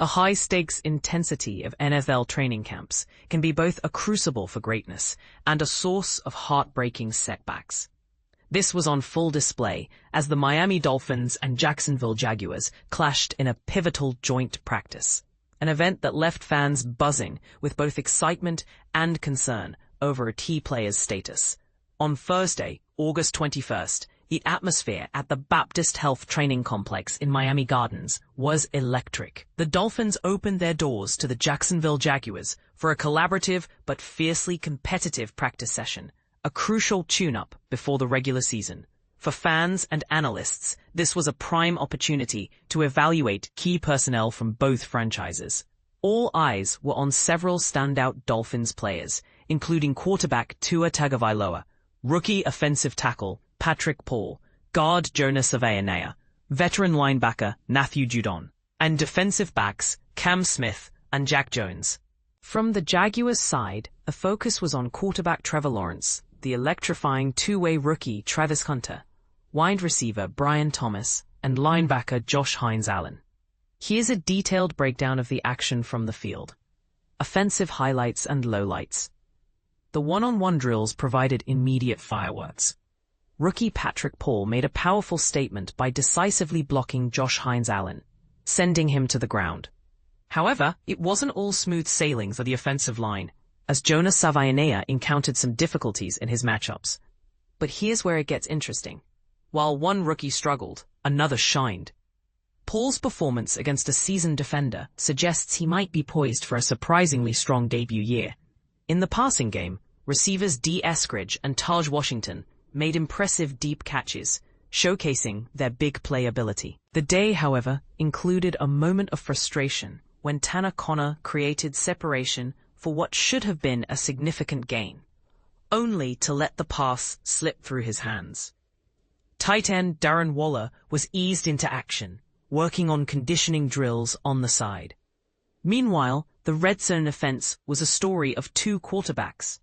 A high-stakes intensity of NFL training camps can be both a crucible for greatness and a source of heartbreaking setbacks. This was on full display as the Miami Dolphins and Jacksonville Jaguars clashed in a pivotal joint practice, an event that left fans buzzing with both excitement and concern over a key player's status. On Thursday, August 21st, the atmosphere at the Baptist Health Training Complex in Miami Gardens was electric. The Dolphins opened their doors to the Jacksonville Jaguars for a collaborative but fiercely competitive practice session, a crucial tune-up before the regular season. For fans and analysts, this was a prime opportunity to evaluate key personnel from both franchises. All eyes were on several standout Dolphins players, including quarterback Tua Tagovailoa, rookie offensive tackle Patrick Paul, guard Jonas Savaiinaea, veteran linebacker Matthew Judon, and defensive backs Cam Smith and Jack Jones. From the Jaguars' side, a focus was on quarterback Trevor Lawrence, the electrifying two-way rookie Travis Hunter, wide receiver Brian Thomas, and linebacker Josh Hines-Allen. Here's a detailed breakdown of the action from the field. Offensive highlights and lowlights. The one-on-one drills provided immediate fireworks. Rookie Patrick Paul made a powerful statement by decisively blocking Josh Hines-Allen, sending him to the ground. However, it wasn't all smooth sailing for the offensive line, as Jonas Savaiinaea encountered some difficulties in his matchups. But here's where it gets interesting. While one rookie struggled, another shined. Paul's performance against a seasoned defender suggests he might be poised for a surprisingly strong debut year. In the passing game, receivers D. Eskridge and Taj Washington made impressive deep catches, showcasing their big play ability. The day, however, included a moment of frustration when Tanner Conner created separation for what should have been a significant gain, only to let the pass slip through his hands. Tight end Darren Waller was eased into action, working on conditioning drills on the side. Meanwhile, the red zone offense was a story of two quarterbacks.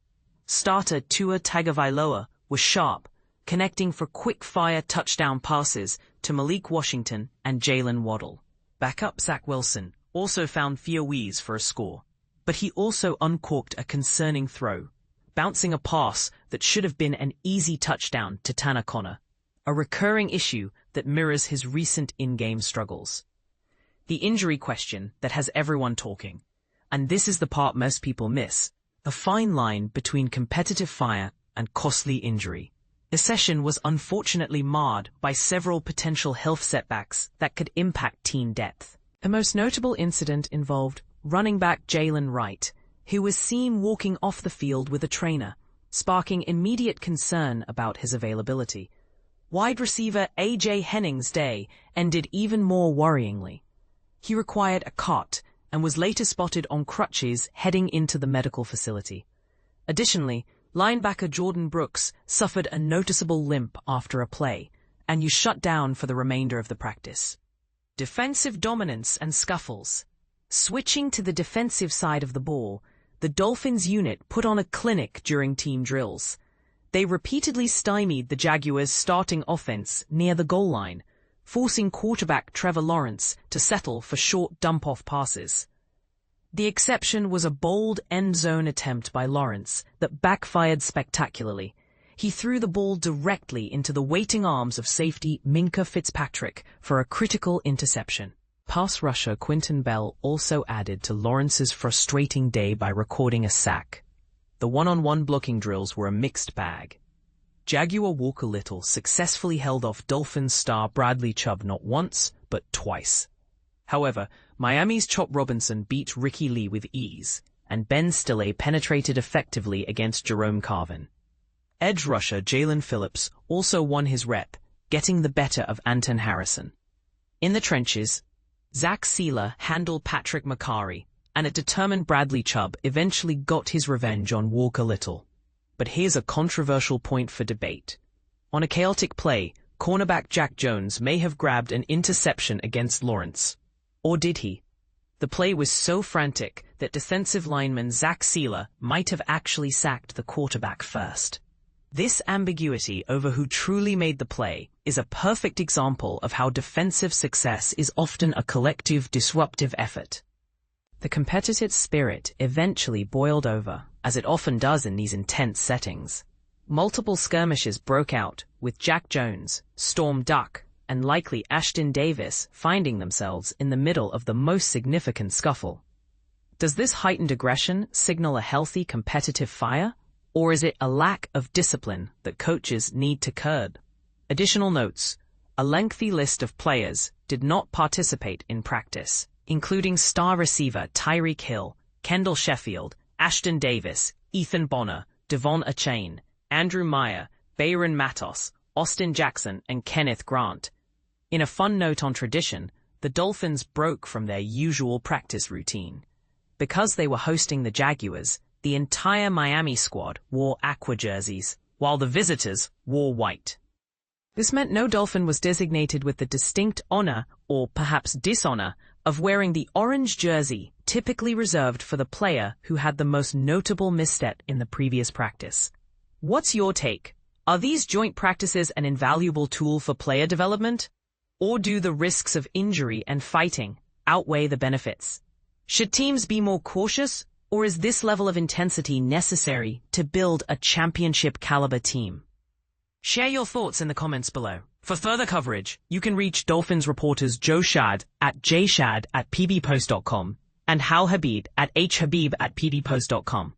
Starter Tua Tagovailoa was sharp, connecting for quick-fire touchdown passes to Malik Washington and Jaylen Waddle. Backup Zach Wilson also found Fiowese for a score, but he also uncorked a concerning throw, bouncing a pass that should have been an easy touchdown to Tanner Conner, a recurring issue that mirrors his recent in-game struggles. The injury question that has everyone talking, and this is the part most people miss, the fine line between competitive fire and costly injury. The session was unfortunately marred by several potential health setbacks that could impact team depth. The most notable incident involved running back Jaylen Wright, who was seen walking off the field with a trainer, sparking immediate concern about his availability. Wide receiver AJ Henning's day ended even more worryingly. He required a cot and was later spotted on crutches heading into the medical facility. Additionally, linebacker Jordyn Brooks suffered a noticeable limp after a play, and was shut down for the remainder of the practice. Defensive dominance and scuffles. Switching to the defensive side of the ball, the Dolphins unit put on a clinic during team drills. They repeatedly stymied the Jaguars' starting offense near the goal line, forcing quarterback Trevor Lawrence to settle for short dump-off passes. The exception was a bold end-zone attempt by Lawrence that backfired spectacularly. He threw the ball directly into the waiting arms of safety Minkah Fitzpatrick for a critical interception. Pass rusher Quinton Bell also added to Lawrence's frustrating day by recording a sack. The one-on-one blocking drills were a mixed bag. Jaguar Walker Little successfully held off Dolphins star Bradley Chubb not once, but twice. However, Miami's Chop Robinson beat Ricky Lee with ease, and Ben Stille penetrated effectively against Jerome Carvin. Edge rusher Jalen Phillips also won his rep, getting the better of Anton Harrison. In the trenches, Zach Sieler handled Patrick McCarry, and a determined Bradley Chubb eventually got his revenge on Walker Little. But here's a controversial point for debate. On a chaotic play, cornerback Jack Jones may have grabbed an interception against Lawrence. Or did he? The play was so frantic that defensive lineman Zach Sieler might have actually sacked the quarterback first. This ambiguity over who truly made the play is a perfect example of how defensive success is often a collective, disruptive effort. The competitive spirit eventually boiled over, as it often does in these intense settings. Multiple skirmishes broke out, with Jack Jones, Storm Duck, and likely Ashton Davis finding themselves in the middle of the most significant scuffle. Does this heightened aggression signal a healthy competitive fire, or is it a lack of discipline that coaches need to curb? Additional notes: a lengthy list of players did not participate in practice, including star receiver Tyreek Hill, Kendall Sheffield, Ashton Davis, Ethan Bonner, Devon Achane, Andrew Meyer, Bayron Matos, Austin Jackson, and Kenneth Grant. In a fun note on tradition, the Dolphins broke from their usual practice routine. Because they were hosting the Jaguars, the entire Miami squad wore aqua jerseys, while the visitors wore white. This meant no Dolphin was designated with the distinct honor, or perhaps dishonor, of wearing the orange jersey typically reserved for the player who had the most notable misstep in the previous practice. What's your take? Are these joint practices an invaluable tool for player development? Or do the risks of injury and fighting outweigh the benefits? Should teams be more cautious, or is this level of intensity necessary to build a championship-caliber team? Share your thoughts in the comments below. For further coverage, you can reach Dolphins reporters Joe Schad at jshad@pbpost.com and Hal Habib at hhabib@pbpost.com.